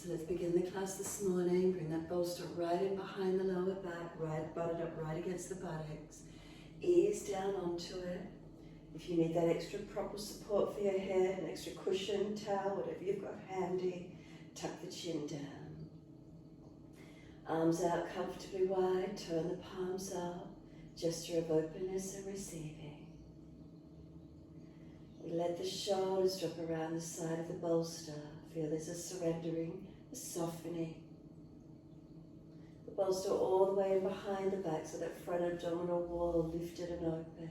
So let's begin the class this morning. Bring that bolster right in behind the lower back, right butted up right against the buttocks. Ease down onto it. If you need that extra proper support for your head, an extra cushion, towel, whatever you've got handy, tuck the chin down. Arms out comfortably wide, turn the palms up, gesture of openness and receiving. We let the shoulders drop around the side of the bolster. Feel there's a surrendering, a softening. The bolster all the way behind the back, so that front abdominal wall lifted and open.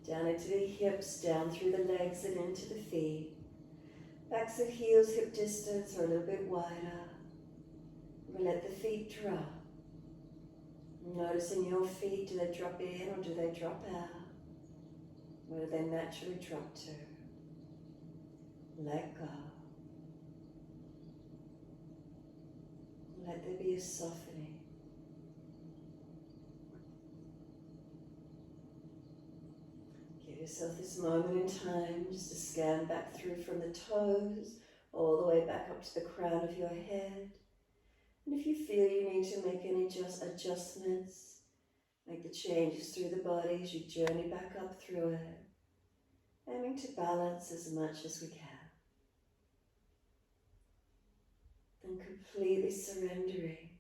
Down into the hips, down through the legs and into the feet. Backs of heels, hip distance, or a little bit wider. We let the feet drop. Noticing your feet, do they drop in or do they drop out? Where do they naturally drop to? Let go. Let there be a softening. Give yourself this moment in time just to scan back through from the toes all the way back up to the crown of your head. And if you feel you need to make any adjustments, make the changes through the body as you journey back up through it, aiming to balance as much as we can. And completely surrendering.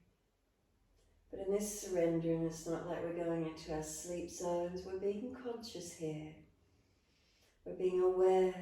But in this surrendering, it's not like we're going into our sleep zones. We're being conscious here. We're being aware.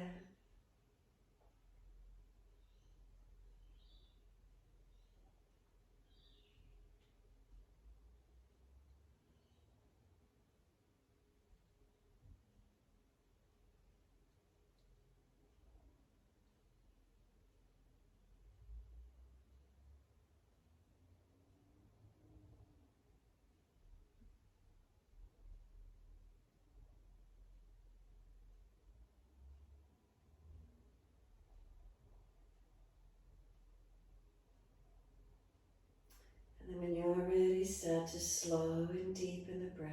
And then when you're ready, start to slow and deepen the breath.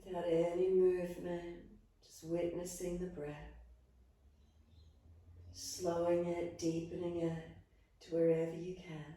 Without any movement, just witnessing the breath. Slowing it, deepening it to wherever you can.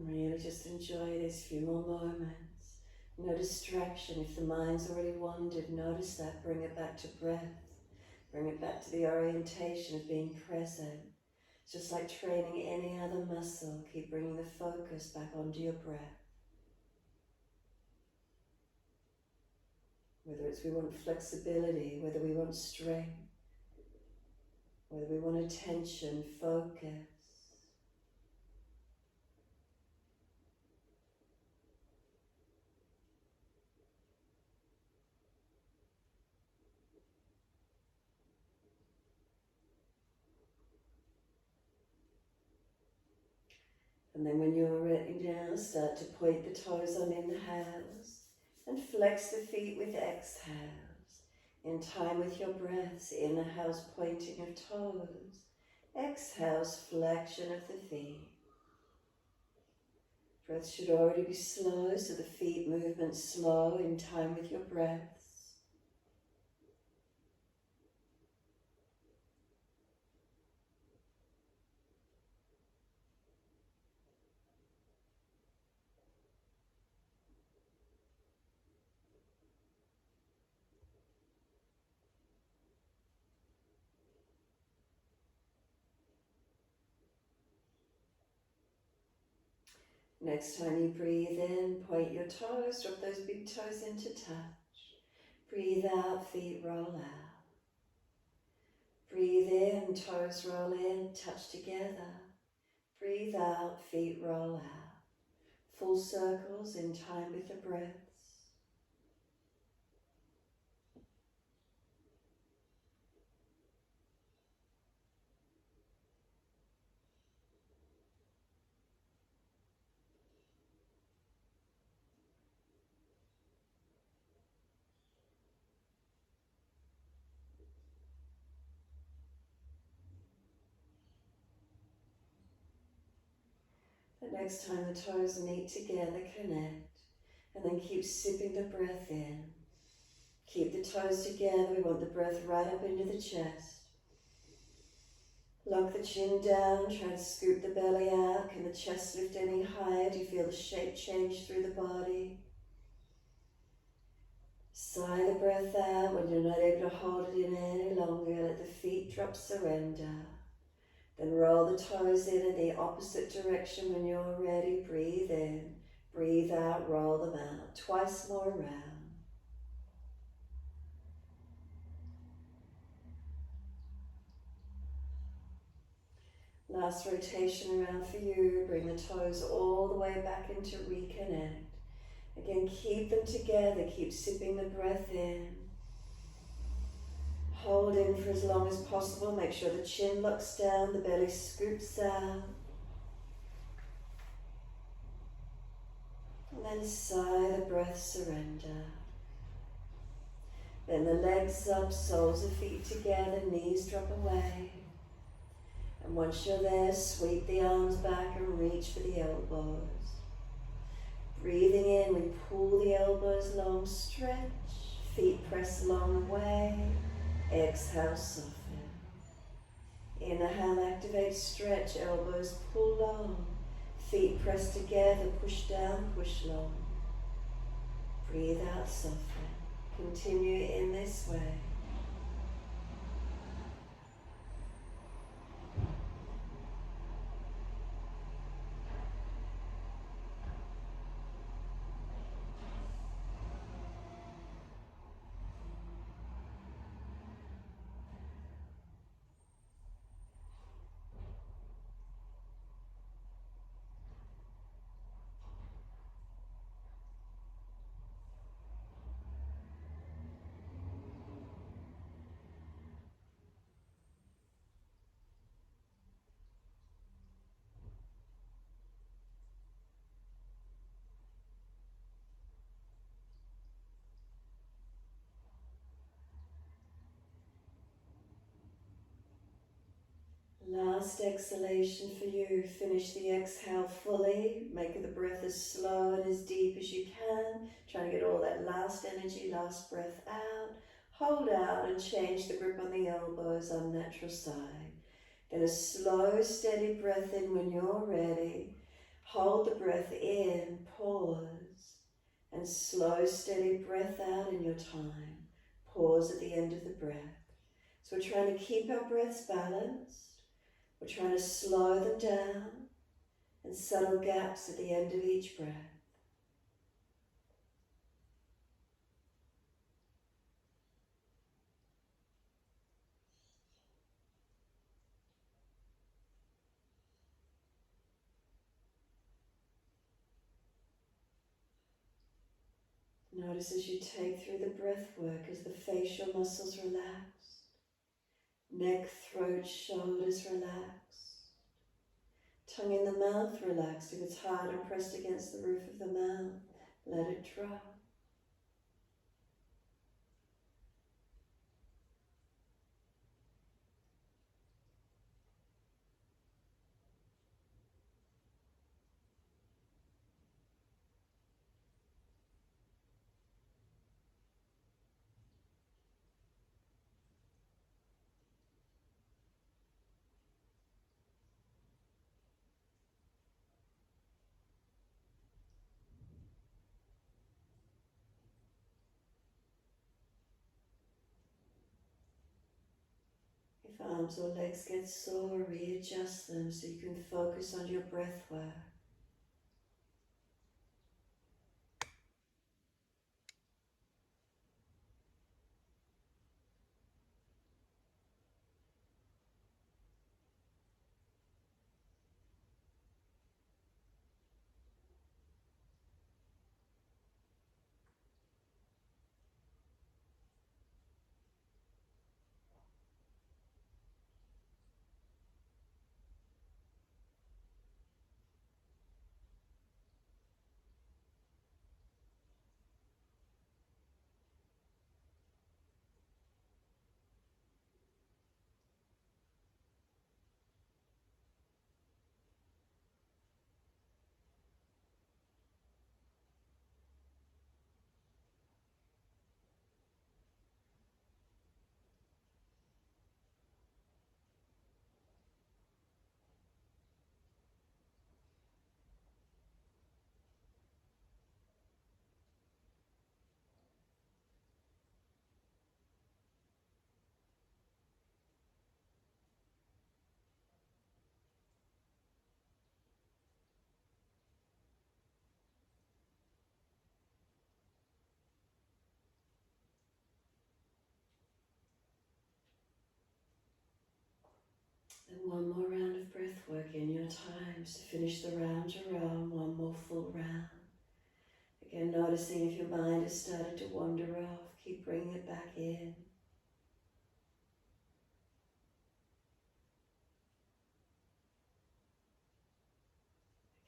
Really just enjoy these few more moments. No distraction. If the mind's already wandered, notice that. Bring it back to breath. Bring it back to the orientation of being present. It's just like training any other muscle. Keep bringing the focus back onto your breath. Whether it's we want flexibility, whether we want strength, whether we want attention, focus. And then when you're ready now, start to point the toes on inhales and flex the feet with exhales. In time with your breaths, inhales pointing of toes, exhales flexion of the feet. Breath should already be slow, so the feet movement slow in time with your breaths. Next time you breathe in, point your toes, drop those big toes into touch. Breathe out, feet roll out. Breathe in, toes roll in, touch together. Breathe out, feet roll out. Full circles in time with the breaths. Next time the toes meet together, connect. And then keep sipping the breath in. Keep the toes together. We want the breath right up into the chest. Lock the chin down. Try to scoop the belly out. Can the chest lift any higher? Do you feel the shape change through the body? Sigh the breath out. When you're not able to hold it in any longer, let the feet drop, surrender. Then roll the toes in the opposite direction when you're ready. Breathe in, breathe out, roll them out. Twice more around. Last rotation around for you. Bring the toes all the way back into reconnect. Again, keep them together. Keep sipping the breath in. Hold in for as long as possible. Make sure the chin locks down, the belly scoops out. And then sigh the breath, surrender. Then the legs up, soles of feet together, knees drop away. And once you're there, sweep the arms back and reach for the elbows. Breathing in, we pull the elbows long, stretch. Feet press long away. Exhale, soften. Inhale, activate, stretch, elbows pull long. Feet press together, push down, push long. Breathe out, soften. Continue in this way. Last exhalation for you. Finish the exhale fully. Make the breath as slow and as deep as you can. Try to get all that last energy, last breath out. Hold out and change the grip on the elbows, unnatural side. Then a slow, steady breath in when you're ready. Hold the breath in, pause, and slow, steady breath out in your time. Pause at the end of the breath. So we're trying to keep our breaths balanced. We're trying to slow them down and subtle gaps at the end of each breath. Notice as you take through the breath work as the facial muscles relax, neck, throat, shoulders relax, tongue in the mouth relax. If it's hard and pressed against the roof of the mouth, let it drop. If arms or legs get sore, readjust them so you can focus on your breath work. Then one more round of breath work in your time. So finish the round you're on, one more full round. Again, noticing if your mind has started to wander off, keep bringing it back in.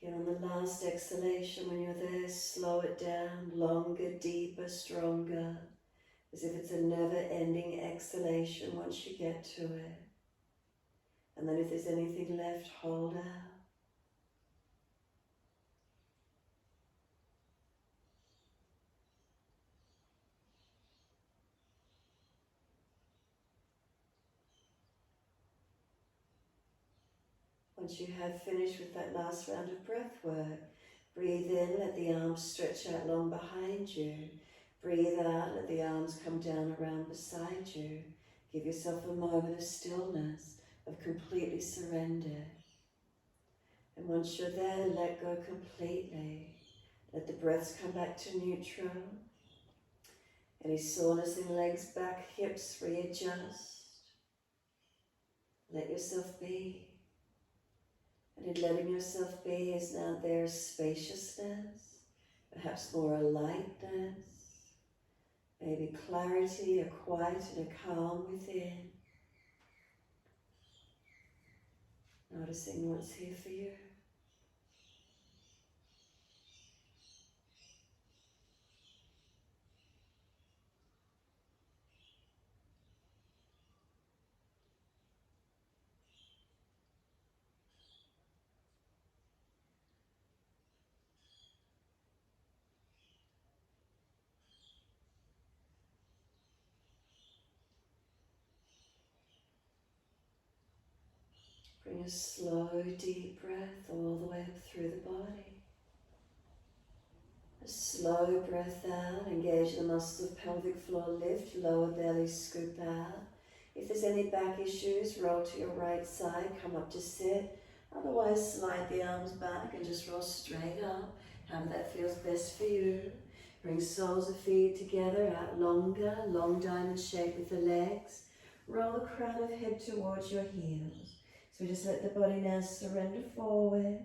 Again, on the last exhalation, when you're there, slow it down, longer, deeper, stronger, as if it's a never-ending exhalation once you get to it. And then if there's anything left, hold out. Once you have finished with that last round of breath work, breathe in, let the arms stretch out long behind you. Breathe out, let the arms come down around beside you. Give yourself a moment of stillness, of completely surrender. And once you're there, let go completely. Let the breaths come back to neutral. Any soreness in legs, back, hips, readjust. Let yourself be. And in letting yourself be is now there spaciousness, perhaps more a lightness, maybe clarity, a quiet and a calm within. Noticing what's here for you. Bring a slow, deep breath all the way up through the body. A slow breath out, engage the muscles of pelvic floor, lift, lower belly, scoop out. If there's any back issues, roll to your right side, come up to sit. Otherwise, slide the arms back and just roll straight up. However that feels best for you. Bring soles of feet together, out longer, long diamond shape with the legs. Roll the crown of head towards your heels. So we just let the body now surrender forward.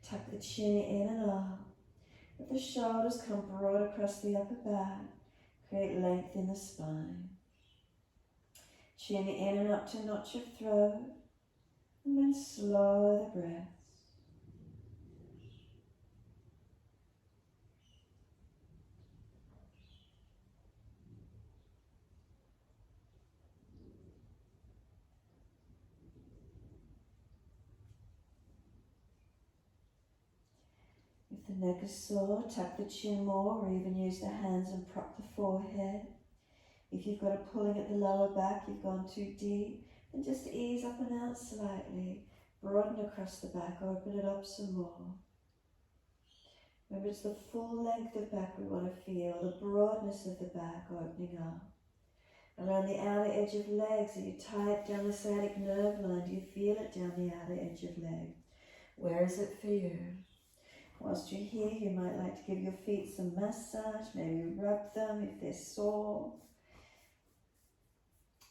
Tuck the chin in and up. Let the shoulders come broad across the upper back. Create length in the spine. Chin in and up to notch your throat. And then slow the breath. If the neck is sore, tuck the chin more, or even use the hands and prop the forehead. If you've got a pulling at the lower back, you've gone too deep, then just ease up and out slightly. Broaden across the back, open it up some more. Remember, it's the full length of back we want to feel, the broadness of the back opening up. Around the outer edge of legs, are you tight down the sciatic nerve line? Do you feel it down the outer edge of leg? Where is it for you? Whilst you're here, you might like to give your feet some massage, maybe rub them if they're sore.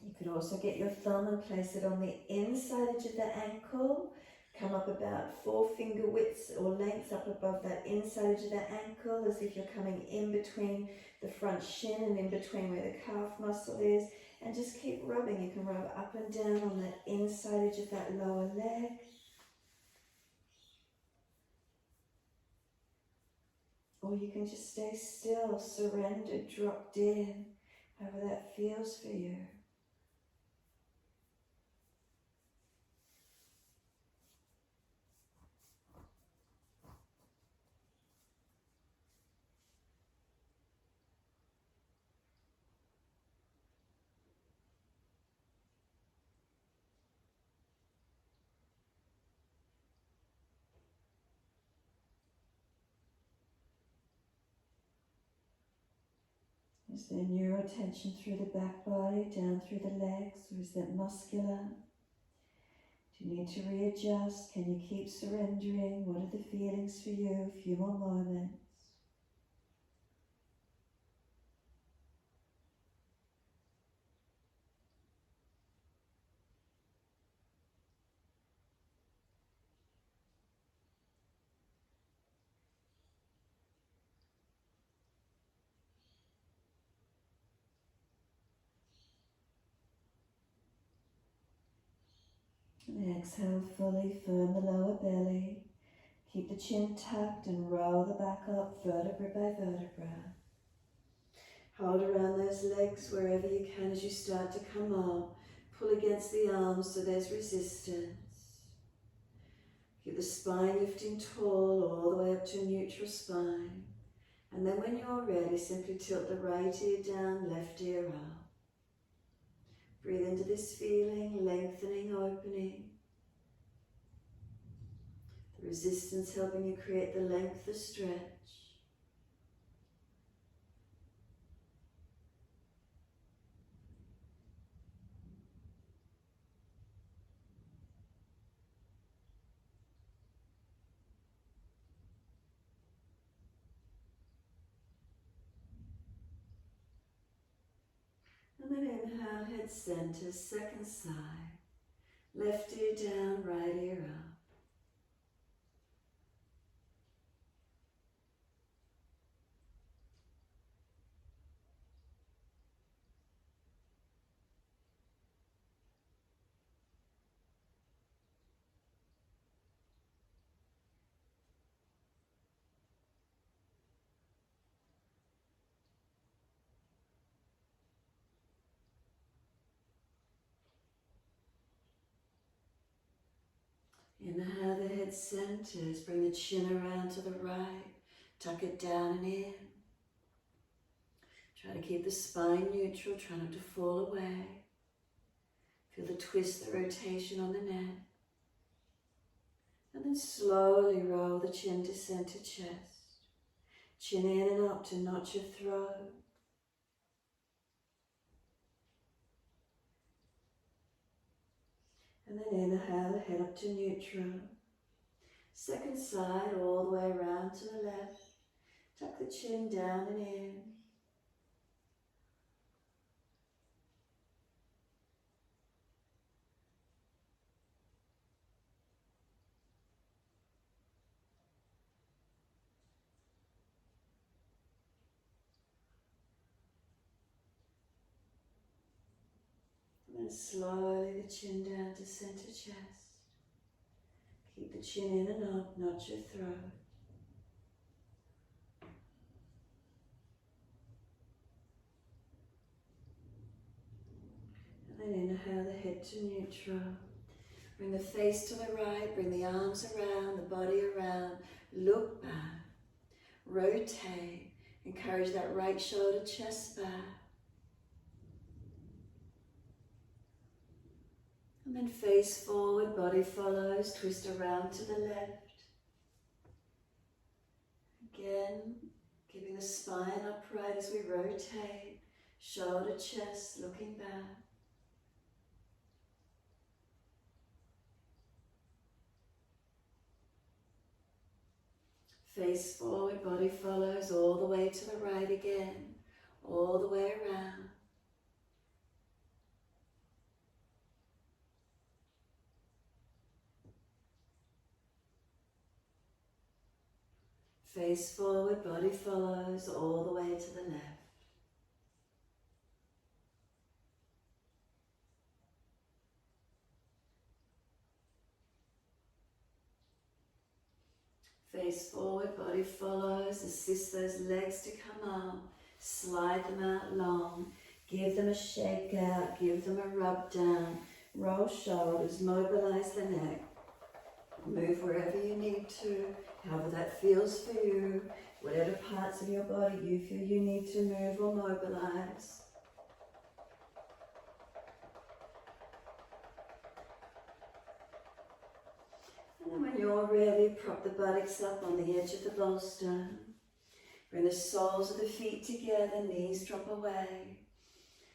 You could also get your thumb and place it on the inside edge of the ankle. Come up about 4 finger widths or lengths up above that inside edge of the ankle, as if you're coming in between the front shin and in between where the calf muscle is. And just keep rubbing. You can rub up and down on that inside edge of that lower leg. Or you can just stay still, surrendered, dropped in, however that feels for you. Is there neurotension through the back body, down through the legs, or is that muscular? Do you need to readjust? Can you keep surrendering? What are the feelings for you? A few more moments. And exhale fully, firm the lower belly. Keep the chin tucked and roll the back up vertebra by vertebra. Hold around those legs wherever you can as you start to come up. Pull against the arms so there's resistance. Keep the spine lifting tall all the way up to a neutral spine. And then when you're ready, simply tilt the right ear down, left ear up. Breathe into this feeling, lengthening, opening. The resistance helping you create the length, the stretch. And then inhale, head center, second side. Left ear down, right ear up. Inhale, the head centers. Bring the chin around to the right. Tuck it down and in. Try to keep the spine neutral. Try not to fall away. Feel the twist, the rotation on the neck. And then slowly roll the chin to center chest. Chin in and up to notch your throat. And then inhale, head up to neutral. Second side, all the way around to the left. Tuck the chin down and in. And then slowly the chin down to center chest. Keep the chin in and up, notch your throat. And then inhale the head to neutral. Bring the face to the right, bring the arms around, the body around. Look back, rotate, encourage that right shoulder, chest back. And then face forward, body follows, twist around to the left. Again, keeping the spine upright as we rotate, shoulder, chest, looking back. Face forward, body follows, all the way to the right again, all the way around. Face forward, body follows, all the way to the left. Face forward, body follows, assist those legs to come up, slide them out long, give them a shake out, give them a rub down, roll shoulders, mobilize the neck, move wherever you need to, however that feels for you, whatever parts of your body you feel you need to move or mobilize. And then when you're ready, prop the buttocks up on the edge of the bolster. Bring the soles of the feet together, knees drop away.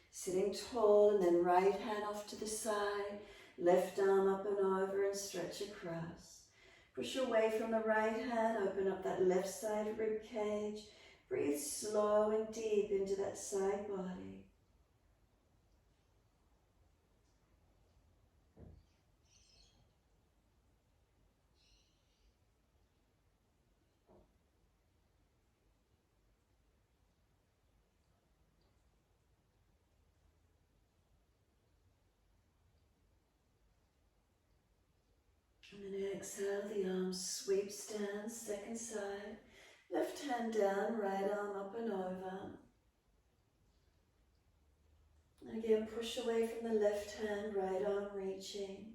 Sitting tall, and then right hand off to the side, left arm up and over and stretch across. Push away from the right hand, open up that left side rib cage. Breathe slow and deep into that side body. And then exhale, the arm sweeps down, second side. Left hand down, right arm up and over. And again, push away from the left hand, right arm reaching.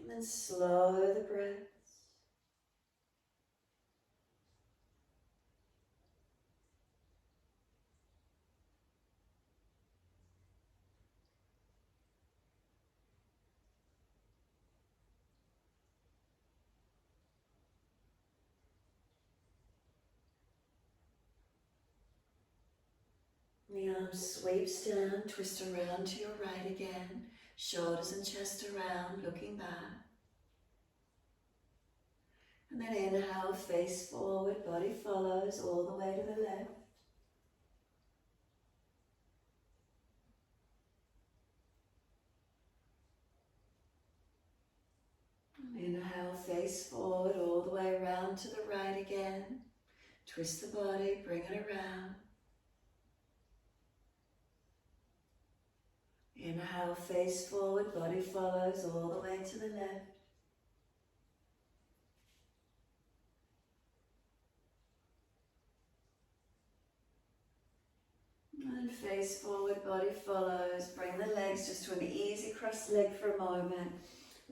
And then slow the breath. The arm sweeps down, twist around to your right again. Shoulders and chest around, looking back. And then inhale, face forward, body follows all the way to the left. And inhale, face forward, all the way around to the right again. Twist the body, bring it around. Inhale, face forward, body follows all the way to the left. And face forward, body follows. Bring the legs just to an easy cross leg for a moment.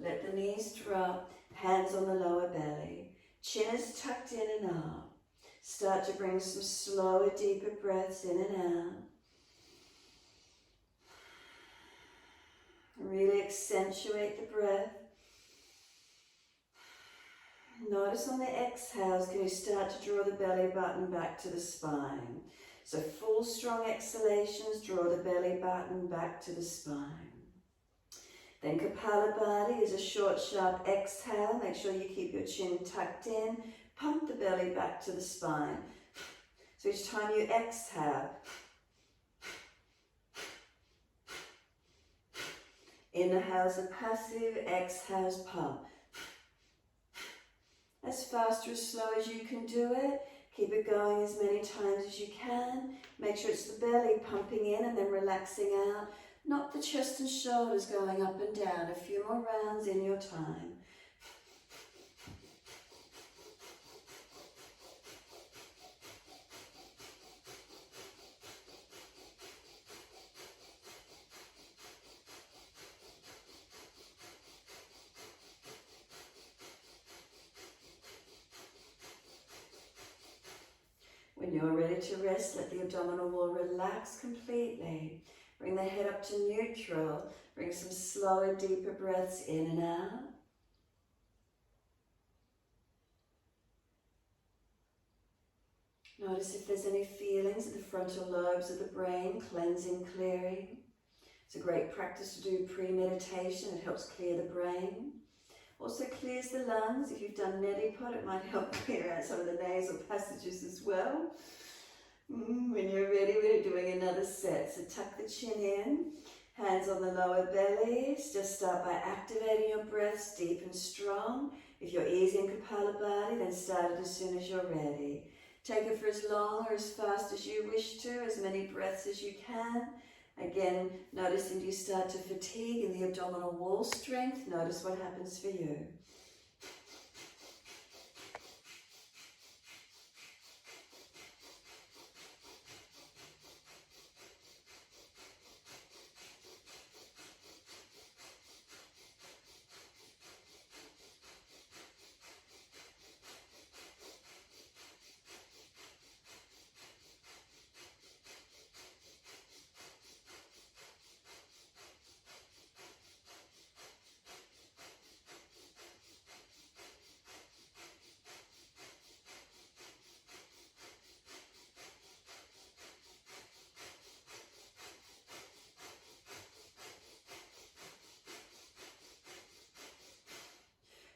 Let the knees drop, hands on the lower belly. Chin is tucked in and up. Start to bring some slower, deeper breaths in and out. Really accentuate the breath. Notice on the exhales, can you start to draw the belly button back to the spine? So full strong exhalations, draw the belly button back to the spine. Then Kapalabhati is a short, sharp exhale. Make sure you keep your chin tucked in. Pump the belly back to the spine. So each time you exhale, inhales are passive, exhales pump. As fast or as slow as you can do it. Keep it going as many times as you can. Make sure it's the belly pumping in and then relaxing out. Not the chest and shoulders going up and down. A few more rounds in your time. When you're ready to rest, let the abdominal wall relax completely. Bring the head up to neutral. Bring some slower, deeper breaths in and out. Notice if there's any feelings in the frontal lobes of the brain, cleansing, clearing. It's a great practice to do pre-meditation. It helps clear the brain. Also clears the lungs. If you've done neti pot, it might help clear out some of the nasal passages as well. When you're ready, we're doing another set. So tuck the chin in, hands on the lower belly. Just start by activating your breaths deep and strong. If you're easy in Kapalabhati, then start it as soon as you're ready. Take it for as long or as fast as you wish to, as many breaths as you can. Again, noticing do you start to fatigue in the abdominal wall strength. Notice what happens for you.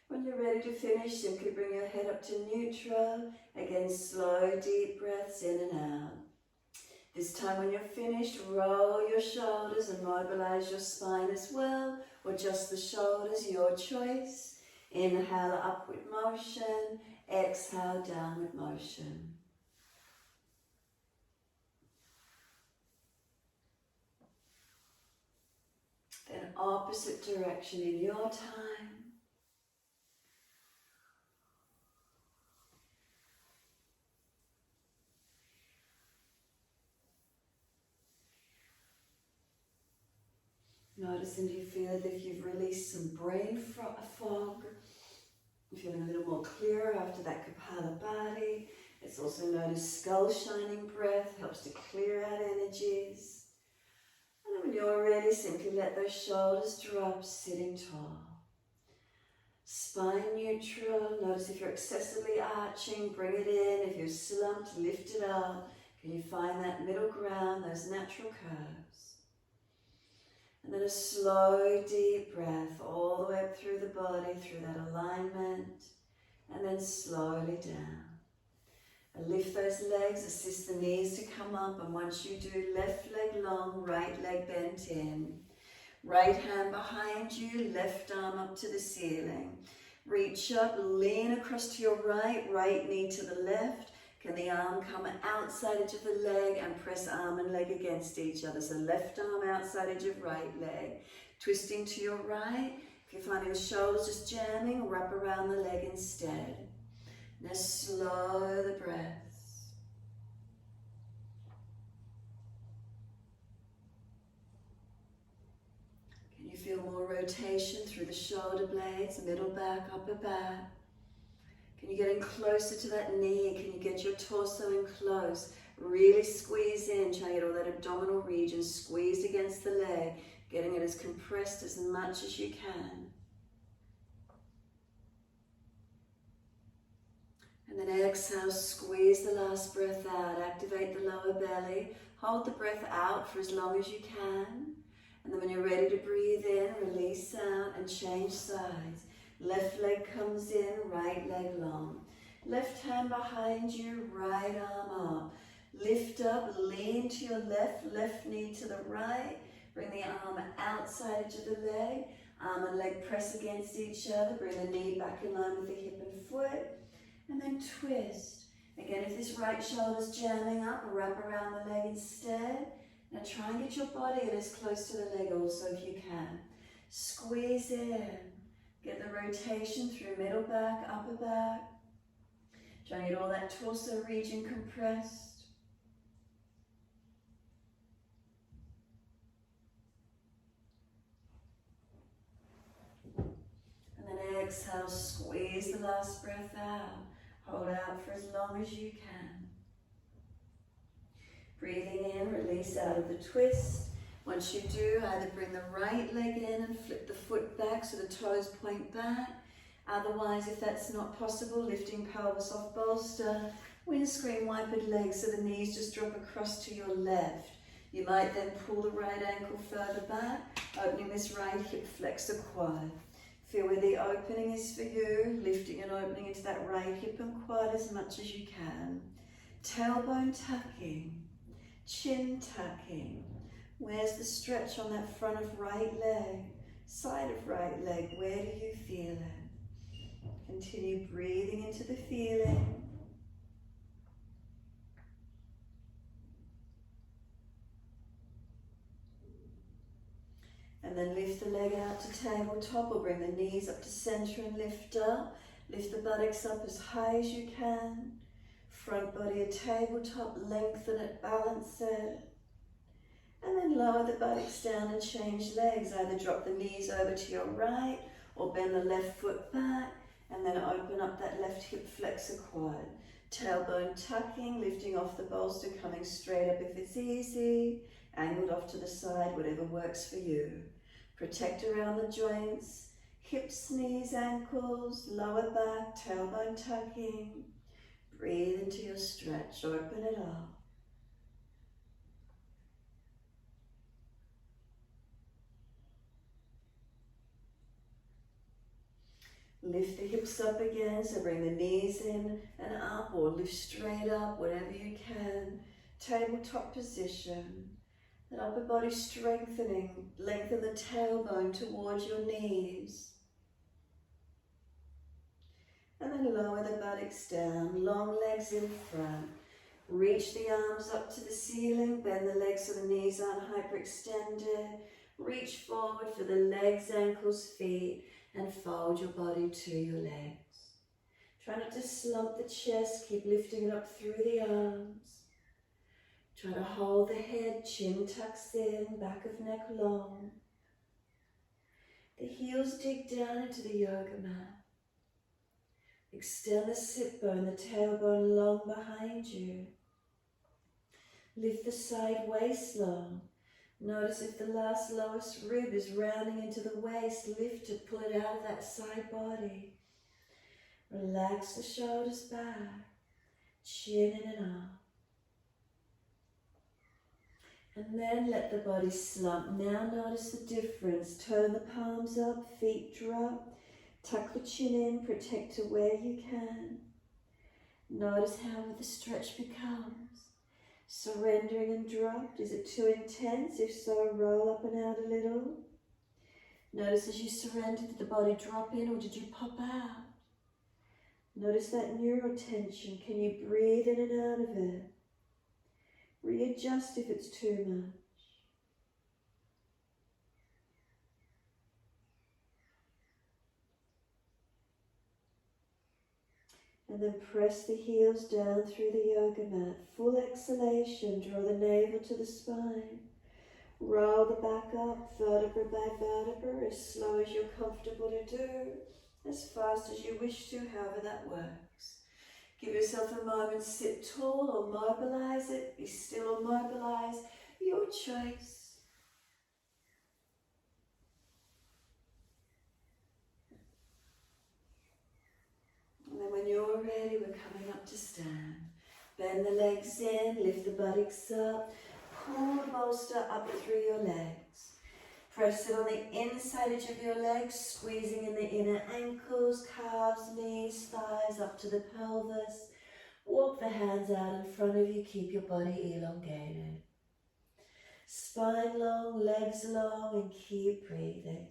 When you're ready to finish, simply bring your head up to neutral. Again, slow, deep breaths in and out. This time when you're finished, roll your shoulders and mobilize your spine as well, or just the shoulders, your choice. Inhale, upward motion. Exhale, downward motion. Then opposite direction in your time. Notice, and you feel that if you've released some brain fog, you're feeling a little more clearer after that Kapalabhati. It's also noticed skull shining breath helps to clear out energies. And then when you're ready, simply let those shoulders drop, sitting tall. Spine neutral. Notice if you're excessively arching, bring it in. If you're slumped, lift it up. Can you find that middle ground, those natural curves? And then a slow, deep breath all the way up through the body, through that alignment, and then slowly down. And lift those legs, assist the knees to come up, and once you do, left leg long, right leg bent in. Right hand behind you, left arm up to the ceiling. Reach up, lean across to your right, right knee to the left. Can the arm come outside edge of the leg and press arm and leg against each other? So left arm outside edge of right leg. Twisting to your right. If you're finding the shoulders just jamming, wrap around the leg instead. Now slow the breaths. Can you feel more rotation through the shoulder blades, middle back, upper back? Can you get in closer to that knee? Can you get your torso in close? Really squeeze in, try to get all that abdominal region squeezed against the leg, getting it as compressed as much as you can. And then exhale, squeeze the last breath out, activate the lower belly, hold the breath out for as long as you can. And then when you're ready to breathe in, release out and change sides. Left leg comes in, right leg long. Left hand behind you, right arm up. Lift up, lean to your left, left knee to the right. Bring the arm outside edge of the leg. Arm and leg press against each other. Bring the knee back in line with the hip and foot. And then twist. Again, if this right shoulder's jamming up, wrap around the leg instead. Now try and get your body as close to the leg also if you can. Squeeze in. Get the rotation through middle back, upper back. Try and get all that torso region compressed. And then exhale, squeeze the last breath out. Hold out for as long as you can. Breathing in, release out of the twist. Once you do, either bring the right leg in and flip the foot back so the toes point back. Otherwise, if that's not possible, lifting pelvis off bolster, windscreen wipered legs so the knees just drop across to your left. You might then pull the right ankle further back, opening this right hip flexor quad. Feel where the opening is for you, lifting and opening into that right hip and quad as much as you can. Tailbone tucking, chin tucking. Where's the stretch on that front of right leg, side of right leg? Where do you feel it? Continue breathing into the feeling. And then lift the leg out to tabletop or bring the knees up to center and lift up. Lift the buttocks up as high as you can. Front body at tabletop, lengthen it, balance it. And then lower the buttocks down and change legs. Either drop the knees over to your right or bend the left foot back and then open up that left hip flexor quad. Tailbone tucking, lifting off the bolster, coming straight up if it's easy. Angled off to the side, whatever works for you. Protect around the joints, hips, knees, ankles, lower back, tailbone tucking. Breathe into your stretch, open it up. Lift the hips up again, so bring the knees in and up or lift straight up, whatever you can. Tabletop position. That upper body strengthening, lengthen the tailbone towards your knees. And then lower the buttocks down, long legs in front. Reach the arms up to the ceiling, bend the legs so the knees aren't hyperextended. Reach forward for the legs, ankles, feet, and fold your body to your legs. Try not to slump the chest, keep lifting it up through the arms. Try to hold the head, chin tucks in, back of neck long. The heels dig down into the yoga mat. Extend the sit bone, the tailbone long behind you. Lift the side waist long. Notice if the last lowest rib is rounding into the waist, lift it, pull it out of that side body. Relax the shoulders back, chin in and up. And then let the body slump. Now notice the difference. Turn the palms up, feet drop. Tuck the chin in, protect to where you can. Notice how the stretch becomes. Surrendering and dropped. Is it too intense? If so, roll up and out a little. Notice as you surrender, did the body drop in or did you pop out? Notice that neural tension. Can you breathe in and out of it? Readjust if it's too much. And then press the heels down through the yoga mat. Full exhalation, draw the navel to the spine. Roll the back up, vertebra by vertebra, as slow as you're comfortable to do, as fast as you wish to, however that works. Give yourself a moment, sit tall or mobilize it, be still or mobilize, your choice. And then when you're ready, we're coming up to stand. Bend the legs in, lift the buttocks up, pull the bolster up through your legs. Press it on the inside edge of your legs, squeezing in the inner ankles, calves, knees, thighs, up to the pelvis. Walk the hands out in front of you, keep your body elongated. Spine long, legs long, and keep breathing.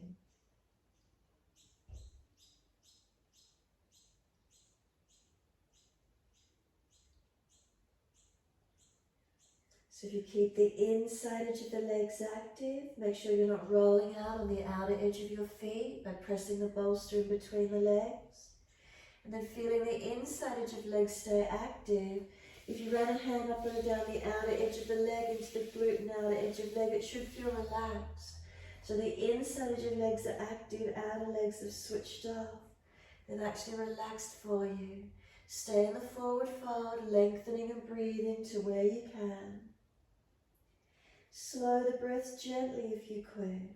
So if you keep the inside edge of the legs active, make sure you're not rolling out on the outer edge of your feet by pressing the bolster in between the legs. And then feeling the inside edge of legs stay active. If you run a hand up and down the outer edge of the leg into the glute and outer edge of leg, it should feel relaxed. So the inside edge of legs are active, outer legs have switched off. They're actually relaxed for you. Stay in the forward fold, lengthening and breathing to where you can. Slow the breath gently if you could.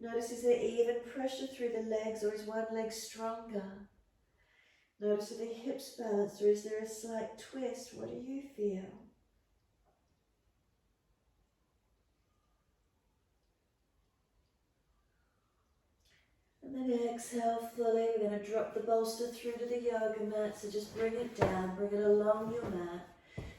Notice, is there even pressure through the legs, or is one leg stronger? Notice, are the hips balanced, or is there a slight twist? What do you feel? And then exhale fully. We're going to drop the bolster through to the yoga mat, so just bring it down, bring it along your mat.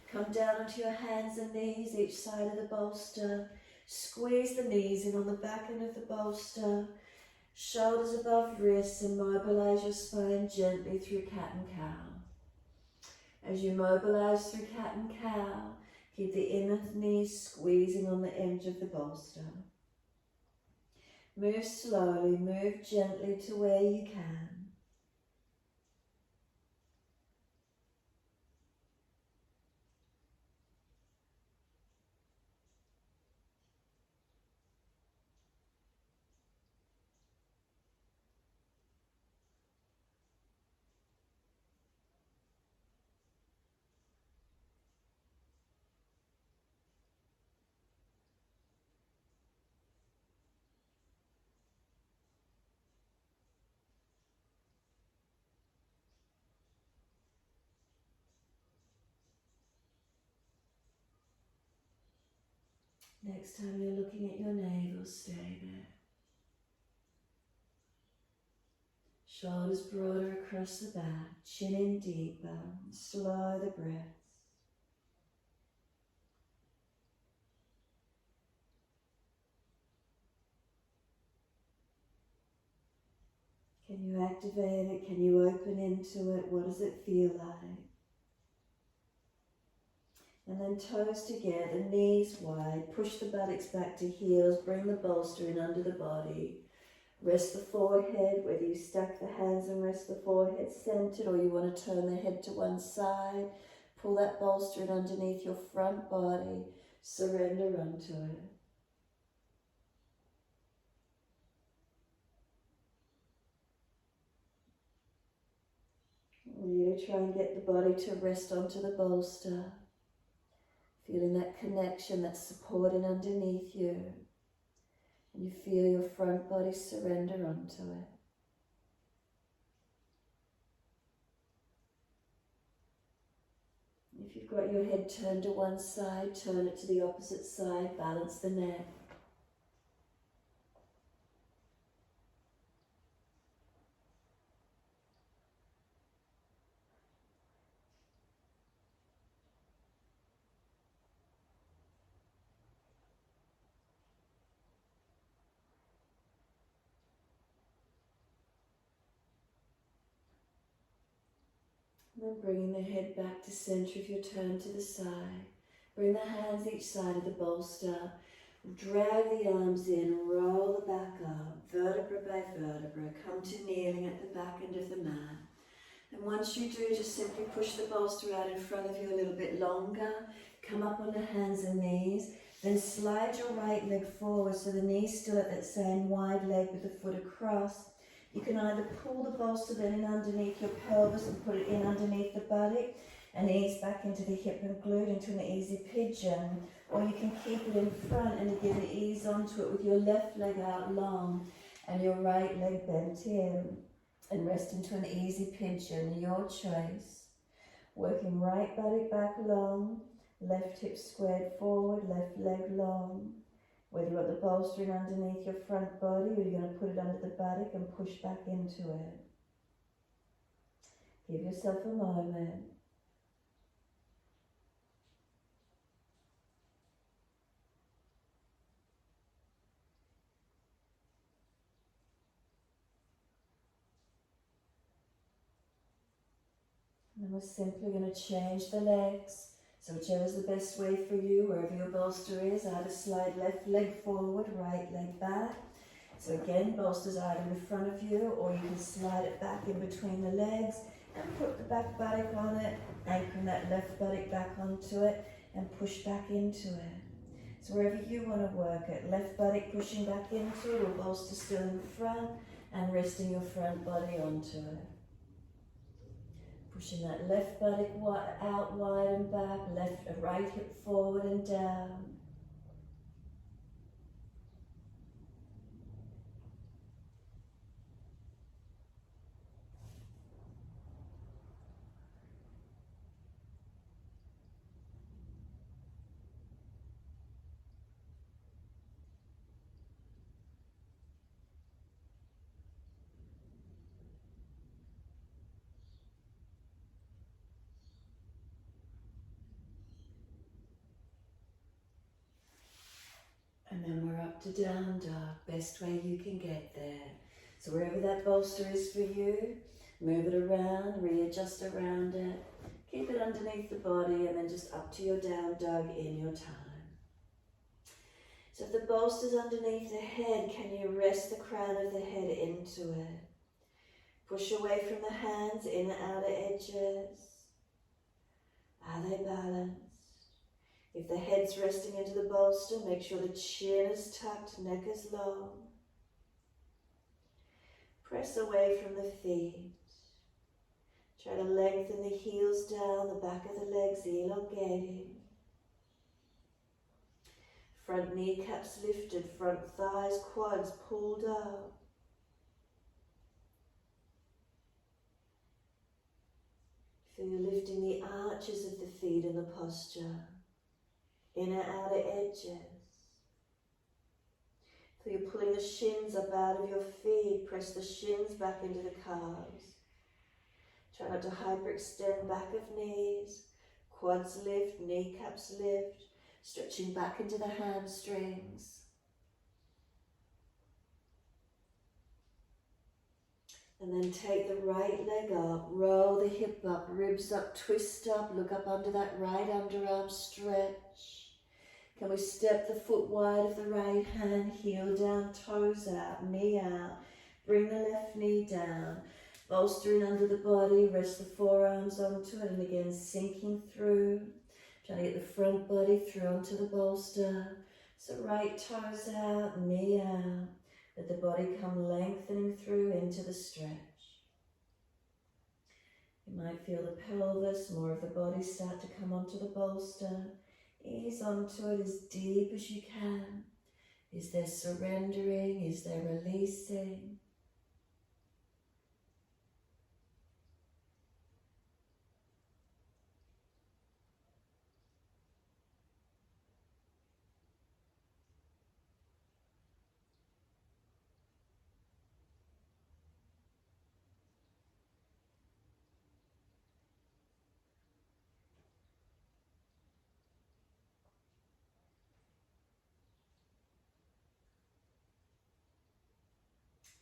Come down onto your hands and knees, each side of the bolster. Squeeze the knees in on the back end of the bolster. Shoulders above wrists, and mobilize your spine gently through cat and cow. As you mobilize through cat and cow, keep the inner knees squeezing on the edge of the bolster. Move slowly, move gently to where you can. Next time you're looking at your navel, stay there. Shoulders broader across the back, chin in deeper, slow the breath. Can you activate it? Can you open into it? What does it feel like? And then toes together, knees wide, push the buttocks back to heels, bring the bolster in under the body. Rest the forehead, whether you stack the hands and rest the forehead centered or you want to turn the head to one side. Pull that bolster in underneath your front body. Surrender unto it. Really try and get the body to rest onto the bolster. Feeling that connection, that supporting underneath you. And you feel your front body surrender onto it. If you've got your head turned to one side, turn it to the opposite side, balance the neck. And then bringing the head back to center if you're turned to the side. Bring the hands each side of the bolster. Drag the arms in, roll the back up, vertebra by vertebra. Come to kneeling at the back end of the mat. And once you do, just simply push the bolster out in front of you a little bit longer. Come up on the hands and knees. Then slide your right leg forward so the knee's still at that same wide leg with the foot across. You can either pull the bolster then in underneath your pelvis and put it in underneath the buttock and ease back into the hip and glute into an easy pigeon. Or you can keep it in front and again ease onto it with your left leg out long and your right leg bent in and rest into an easy pigeon, your choice. Working right buttock back long, left hip squared forward, left leg long. Whether you want the bolster in underneath your front body or you're going to put it under the buttock and push back into it. Give yourself a moment. And then we're simply going to change the legs. So whichever's the best way for you, wherever your bolster is, either slide left leg forward, right leg back. So again, bolster's either in front of you or you can slide it back in between the legs and put the back buttock on it, anchoring that left buttock back onto it and push back into it. So wherever you want to work it, left buttock pushing back into it or bolster still in front and resting your front body onto it. Pushing that left buttock out wide and back, right hip forward and down. And then we're up to down dog, best way you can get there. So wherever that bolster is for you, move it around, readjust around it, keep it underneath the body and then just up to your down dog in your time. So if the bolster's underneath the head, can you rest the crown of the head into it? Push away from the hands, inner outer edges. Are they balanced? If the head's resting into the bolster, make sure the chin is tucked, neck is long. Press away from the feet. Try to lengthen the heels down, the back of the legs elongating. Front kneecaps lifted, front thighs, quads pulled up. Feel you lifting the arches of the feet in the posture. Inner outer edges. So you're pulling the shins up out of your feet. Press the shins back into the calves. Try not to hyperextend back of knees. Quads lift, kneecaps lift. Stretching back into the hamstrings. And then take the right leg up, roll the hip up, ribs up, twist up, look up under that right underarm, stretch. Can we step the foot wide of the right hand, heel down, toes out, knee out. Bring the left knee down, bolstering under the body, rest the forearms onto it, and again sinking through. Trying to get the front body through onto the bolster. So right toes out, knee out. Let the body come lengthening through into the stretch. You might feel the pelvis, more of the body start to come onto the bolster. Ease onto it as deep as you can. Is there surrendering? Is there releasing?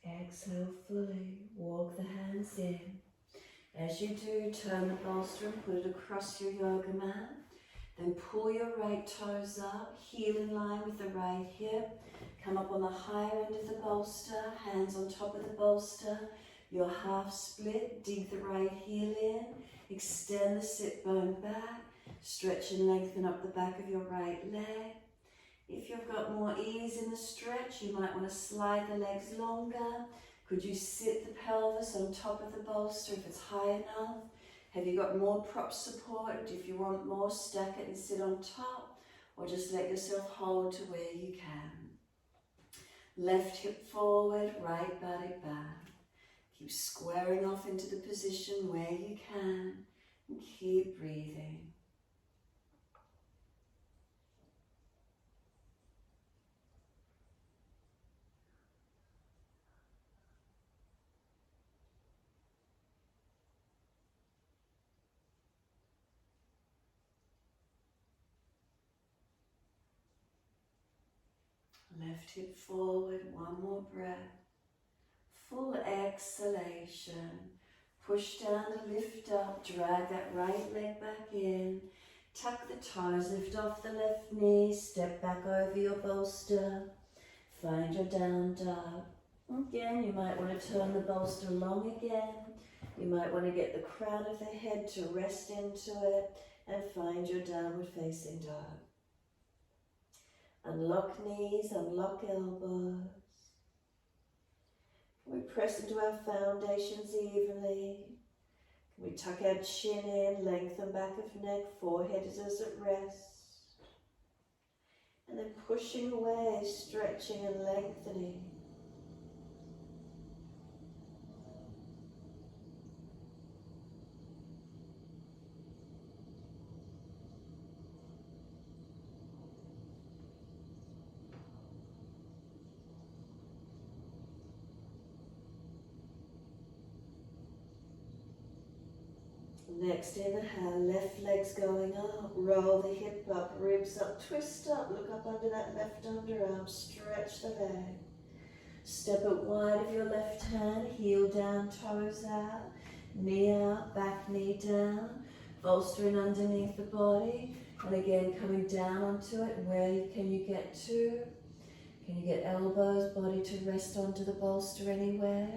Exhale fully, walk the hands in. As you do, turn the bolster and put it across your yoga mat. Then pull your right toes up, heel in line with the right hip. Come up on the higher end of the bolster, hands on top of the bolster. Your half split, dig the right heel in, extend the sit bone back, stretch and lengthen up the back of your right leg. If you've got more ease in the stretch, you might want to slide the legs longer. Could you sit the pelvis on top of the bolster if it's high enough? Have you got more prop support? If you want more, stack it and sit on top, or just let yourself hold to where you can. Left hip forward, right body back. Keep squaring off into the position where you can, and keep breathing. Left hip forward, one more breath. Full exhalation. Push down to lift up, drag that right leg back in. Tuck the toes, lift off the left knee, step back over your bolster. Find your down dog. Again, you might want to turn the bolster long again. You might want to get the crown of the head to rest into it and find your downward facing dog. Unlock knees, unlock elbows. Can we press into our foundations evenly? Can we tuck our chin in, lengthen back of neck, forehead is at rest. And then pushing away, stretching and lengthening. Next inhale, left leg's going up, roll the hip up, ribs up, twist up, look up under that left underarm, stretch the leg. Step it wide of your left hand, heel down, toes out, knee out, back knee down, bolstering underneath the body, and again coming down onto it. Where can you get to? Can you get elbows, body to rest onto the bolster anywhere?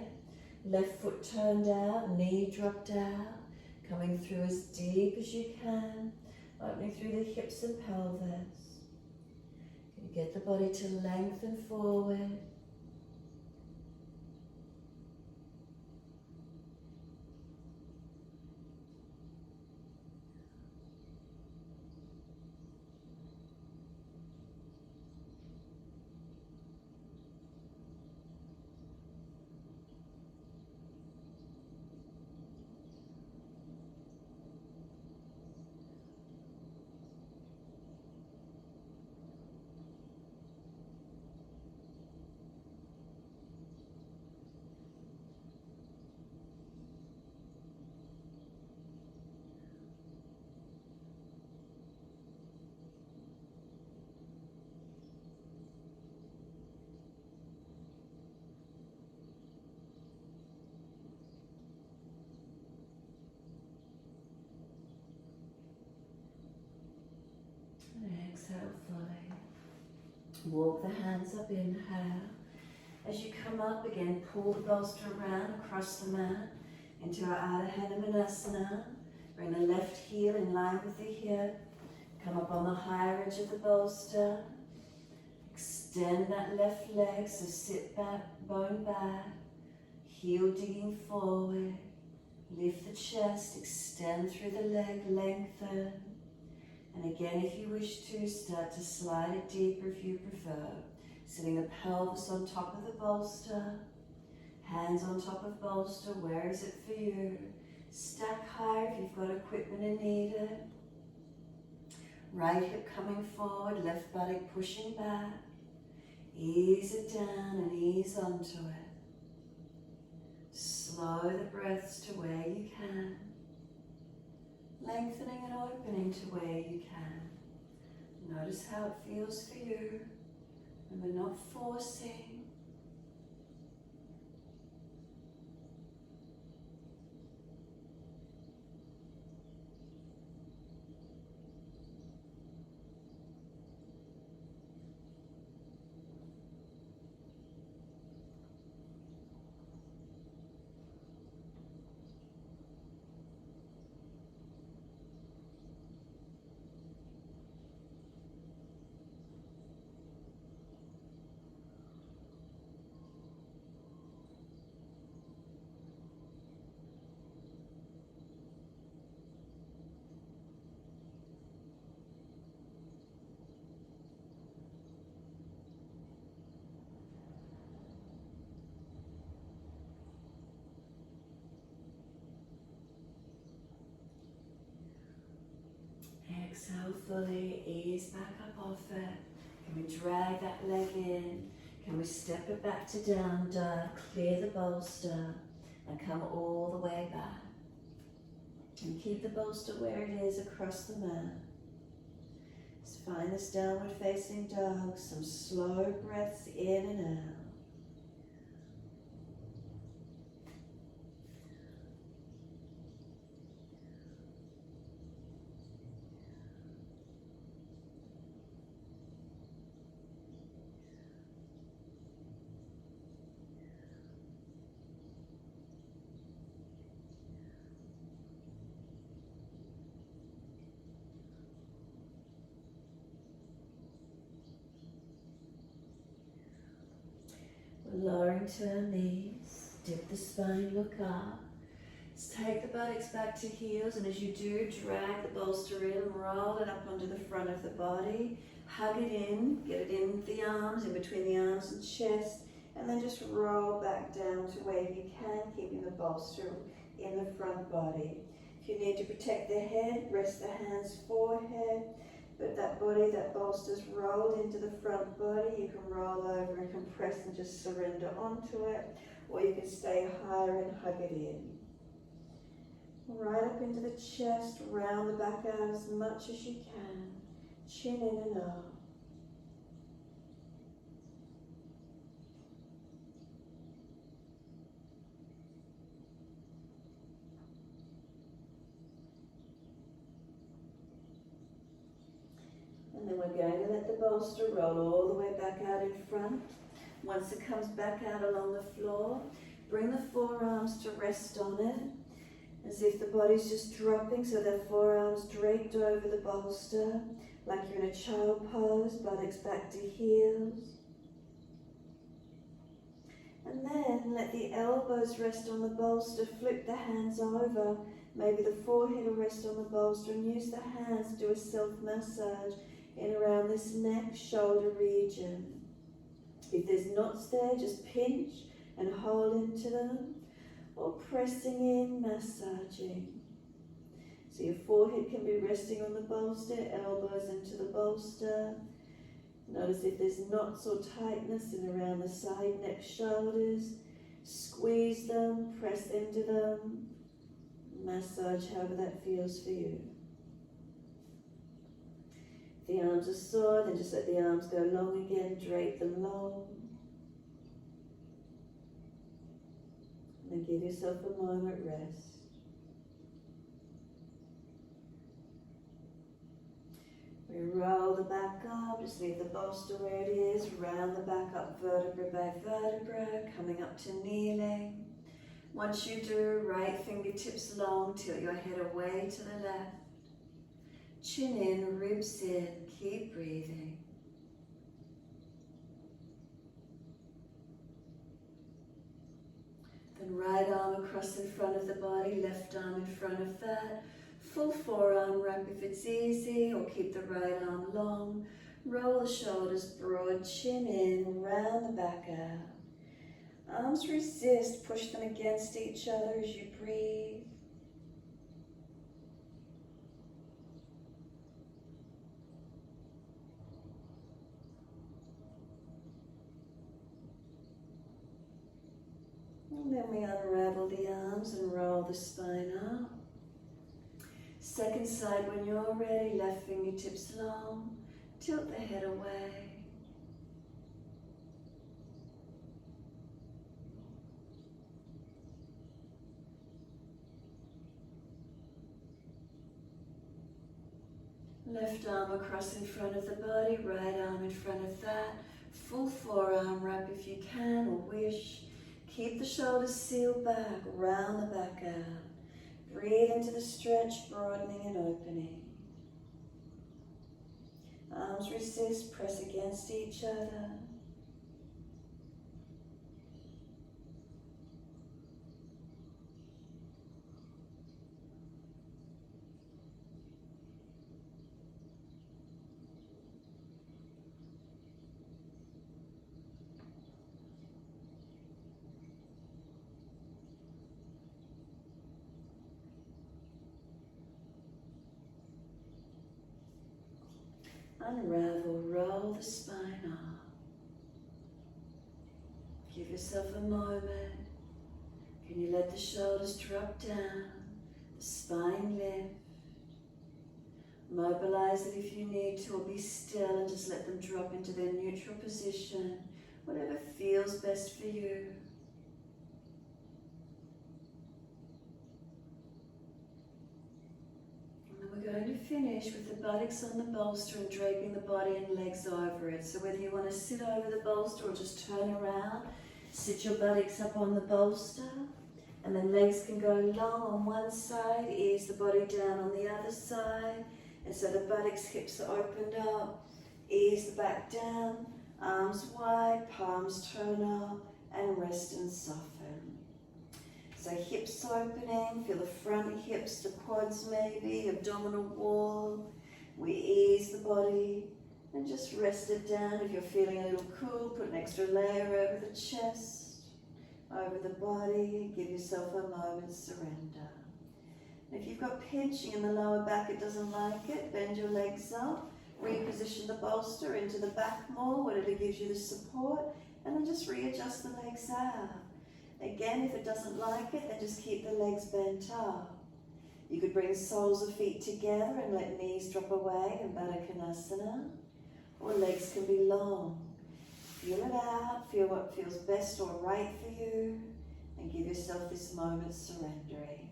Left foot turned out, knee dropped out. Coming through as deep as you can, opening through the hips and pelvis. Can you get the body to lengthen forward? fully. Walk the hands up, inhale. As you come up again, pull the bolster around across the mat into our Ardha Hanumanasana. Bring the left heel in line with the hip. Come up on the higher edge of the bolster. Extend that left leg, so sit back, bone back. Heel digging forward. Lift the chest, extend through the leg, lengthen. And again, if you wish to, start to slide it deeper if you prefer. Sitting the pelvis on top of the bolster. Hands on top of bolster, where is it for you? Stack higher if you've got equipment and need it. Right hip coming forward, left buttock pushing back. Ease it down and ease onto it. Slow the breaths to where you can. Lengthening and opening to where you can. Notice how it feels for you. And we're not forcing. Exhale fully, ease back up off it. Can we drag that leg in? Can we step it back to down dog? Clear the bolster and come all the way back. And keep the bolster where it is across the mat. Just find this downward facing dog. Some slow breaths in and out. Lowering to our knees, dip the spine, look up. Let's take the buttocks back to heels, and as you do, drag the bolster in, roll it up onto the front of the body, hug it in, get it in the arms, in between the arms and chest, and then just roll back down to where you can, keeping the bolster in the front body. If you need to protect the head, rest the hands forehead. But that body, that bolster's rolled into the front body, you can roll over and compress and just surrender onto it, or you can stay higher and hug it in. Right up into the chest, round the back out as much as you can, chin in and up. And then we're going to let the bolster roll all the way back out in front. Once it comes back out along the floor, bring the forearms to rest on it, as if the body's just dropping, so the forearms draped over the bolster, like you're in a child pose, buttocks back to heels. And then let the elbows rest on the bolster, flip the hands over, maybe the forehead will rest on the bolster, and use the hands to do a self-massage in around this neck, shoulder region. If there's knots there, just pinch and hold into them, or pressing in, massaging. So your forehead can be resting on the bolster, elbows into the bolster. Notice if there's knots or tightness in around the side, neck, shoulders. Squeeze them, press into them, massage however that feels for you. If the arms are sore, then just let the arms go long again, drape them long. And then give yourself a moment rest. We roll the back up, just leave the bolster where it is, round the back up vertebra by vertebra, coming up to kneeling. Once you do, right fingertips long, tilt your head away to the left. Chin in, ribs in, keep breathing. Then right arm across in front of the body, left arm in front of that. Full forearm wrap if it's easy, or keep the right arm long. Roll the shoulders broad, chin in, round the back out. Arms resist, push them against each other as you breathe. And then we unravel the arms and roll the spine up. Second side when you're ready, left fingertips long, tilt the head away. Left arm across in front of the body, right arm in front of that. Full forearm wrap if you can or wish. Keep the shoulders sealed back, round the back out. Breathe into the stretch, broadening and opening. Arms resist, press against each other. Unravel, roll the spine up. Give yourself a moment. Can you let the shoulders drop down, the spine lift? Mobilize it if you need to, or be still and just let them drop into their neutral position, whatever feels best for you. We're going to finish with the buttocks on the bolster and draping the body and legs over it. So whether you want to sit over the bolster or just turn around, sit your buttocks up on the bolster, and then legs can go long on one side, ease the body down on the other side, and so the buttocks, hips are opened up, ease the back down, arms wide, palms turn up, and rest and soften. So hips opening, feel the front hips, the quads maybe, abdominal wall. We ease the body and just rest it down. If you're feeling a little cool, put an extra layer over the chest, over the body. Give yourself a moment's surrender. And if you've got pinching in the lower back, it doesn't like it, bend your legs up, reposition the bolster into the back more, whatever gives you the support, and then just readjust the legs out. Again, if it doesn't like it, then just keep the legs bent up. You could bring soles of feet together and let knees drop away in Baddha Konasana, or legs can be long. Feel it out, feel what feels best or right for you, and give yourself this moment surrendering.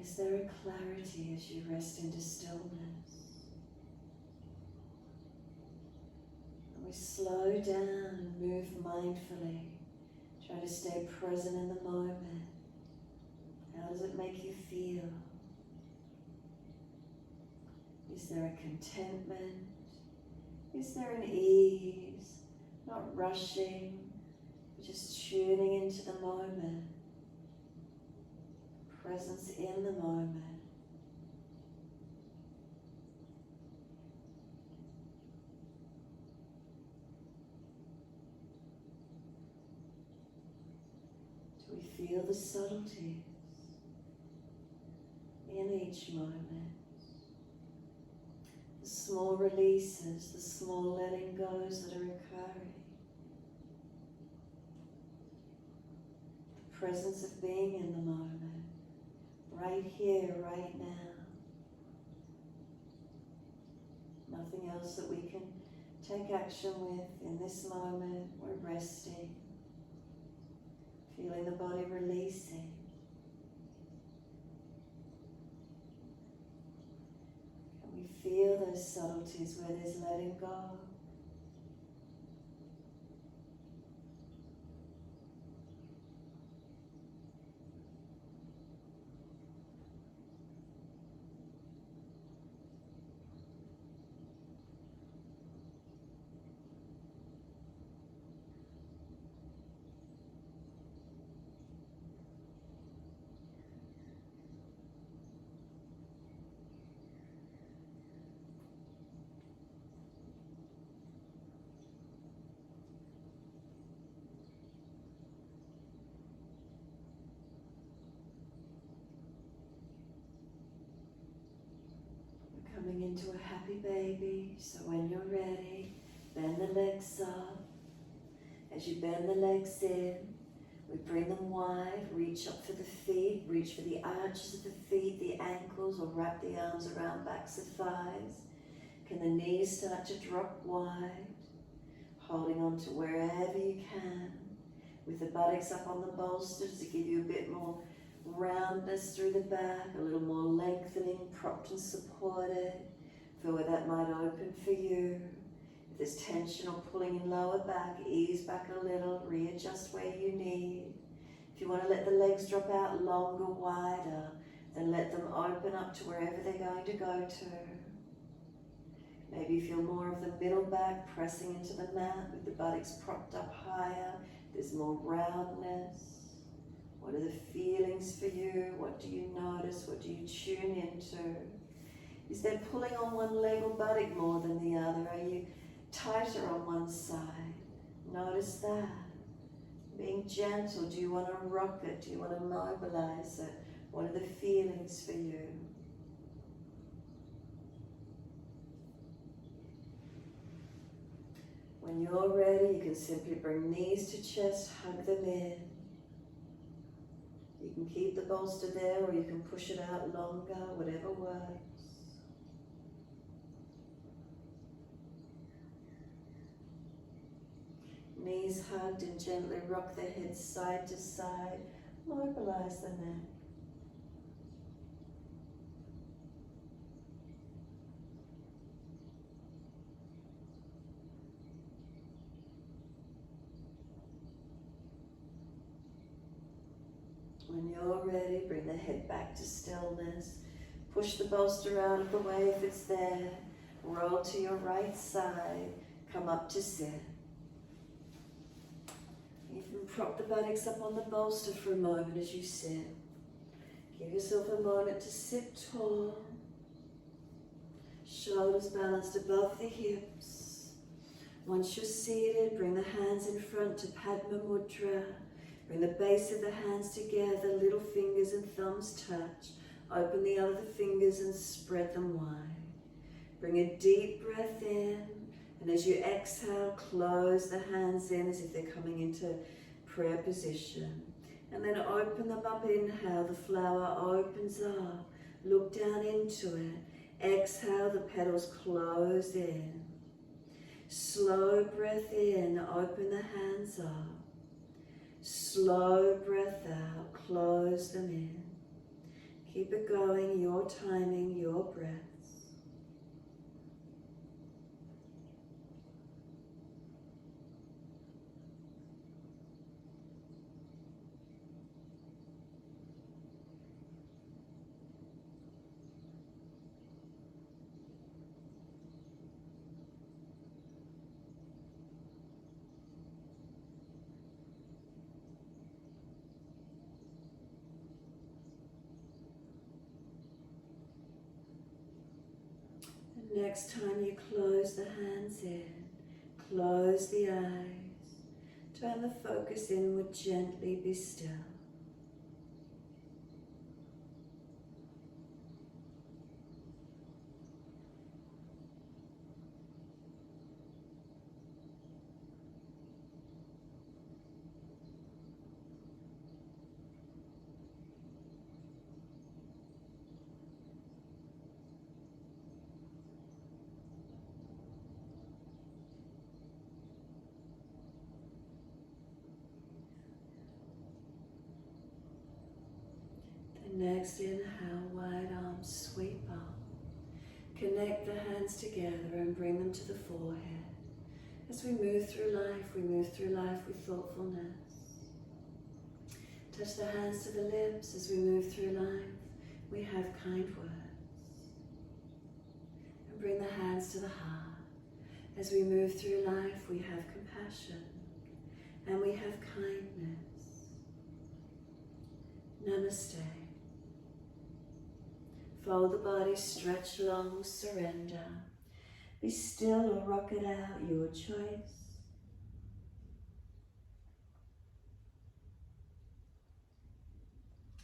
Is there a clarity as you rest into stillness? And we slow down and move mindfully. Try to stay present in the moment. How does it make you feel? Is there a contentment? Is there an ease? Not rushing, but just tuning into the moment. Presence in the moment. Do we feel the subtleties in each moment? The small releases, the small letting goes that are occurring. The presence of being in the moment. Right here, right now. Nothing else that we can take action with in this moment. We're resting, feeling the body releasing. Can we feel those subtleties where there's letting go? Coming into a happy baby, so when you're ready, bend the legs up. As you bend the legs in, we bring them wide, reach up for the feet, reach for the arches of the feet, the ankles, or wrap the arms around backs of thighs. Can the knees start to drop wide, holding on to wherever you can, with the buttocks up on the bolsters to give you a bit more roundness through the back, a little more lengthening, propped and supported. Feel where that might open for you. If there's tension or pulling in lower back, ease back a little, readjust where you need. If you want to let the legs drop out longer, wider, then let them open up to wherever they're going to go to. Maybe feel more of the middle back pressing into the mat with the buttocks propped up higher. There's more roundness. What are the feelings for you? What do you notice? What do you tune into? Is there pulling on one leg or buttock more than the other? Are you tighter on one side? Notice that. Being gentle, do you want to rock it? Do you want to mobilize it? What are the feelings for you? When you're ready, you can simply bring knees to chest, hug them in. You can keep the bolster there or you can push it out longer, whatever works. Knees hugged and gently rock the head side to side. Mobilize the neck. When you're ready, bring the head back to stillness. Push the bolster out of the way if it's there. Roll to your right side. Come up to sit. You can prop the buttocks up on the bolster for a moment as you sit. Give yourself a moment to sit tall. Shoulders balanced above the hips. Once you're seated, bring the hands in front to Padma Mudra. Bring the base of the hands together, little fingers and thumbs touch. Open the other fingers and spread them wide. Bring a deep breath in, and as you exhale, close the hands in as if they're coming into prayer position. And then open them up, inhale, the flower opens up. Look down into it. Exhale, the petals close in. Slow breath in, open the hands up. Slow breath out, close them in. Keep it going, your timing, your breaths. Next time you close the hands in, close the eyes, turn the focus inward, gently be still. next inhale, wide arms sweep up. Connect the hands together and bring them to the forehead. As we move through life with thoughtfulness. Touch the hands to the lips as we move through life. We have kind words. And bring the hands to the heart. As we move through life, we have compassion and we have kindness. Namaste. Fold the body, stretch long, surrender. Be still or rock it out, your choice.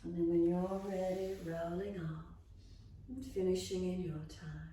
And then when you're ready, rolling off and finishing in your time.